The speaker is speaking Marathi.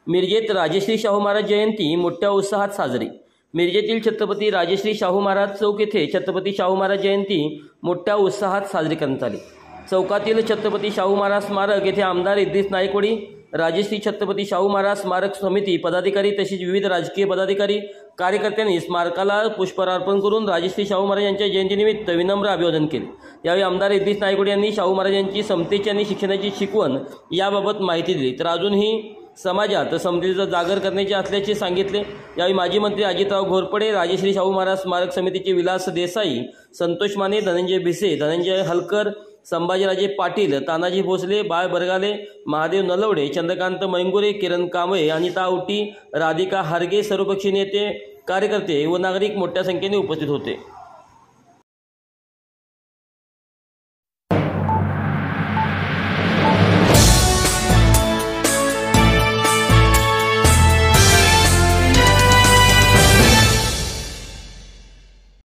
मिरजेत राजश्री शाहू महाराज जयंती मोठ्या उत्साहात साजरी। मिरजेतील छत्रपती राजश्री शाहू महाराज चौक येथे छत्रपती शाहू महाराज जयंती मोठ्या उत्साहात साजरी करण्यात आली। चौकातील छत्रपती शाहू महाराज स्मारक येथे आमदार इद्रिस नाईकवडी, राजश्री छत्रपती शाहू महाराज स्मारक समिती पदाधिकारी तसेच विविध राजकीय पदाधिकारी कार्यकर्त्यांनी स्मारकाला पुष्पहार अर्पण करून राजश्री शाहू महाराज यांच्या जयंतीनिमित्त विनम्र अभिवादन केले। यावेळी आमदार इद्रिस नाईकवडी यांनी शाहू महाराज यांची समतेची आणि शिक्षणाची शिकवण याबाबत माहिती दिली, तर अजूनही समाजात समतेचा जागर करण्याचे असल्याचे सांगितले। यावेळी माजी मंत्री अजितराव घोरपडे, राजश्री शाहू महाराज स्मारक समितीचे विलास देसाई, संतोष माने, धनंजय भिसे, धनंजय हलकर, संभाजीराजे पाटील, तानाजी भोसले, बाळ बरगाले, महादेव नलवडे, चंद्रकांत मैंगुरे, किरण कांबळे, अनिता आवटी, राधिका हारगे, सर्वपक्षीय नेते, कार्यकर्ते व नागरिक मोठ्या संख्येने उपस्थित होते।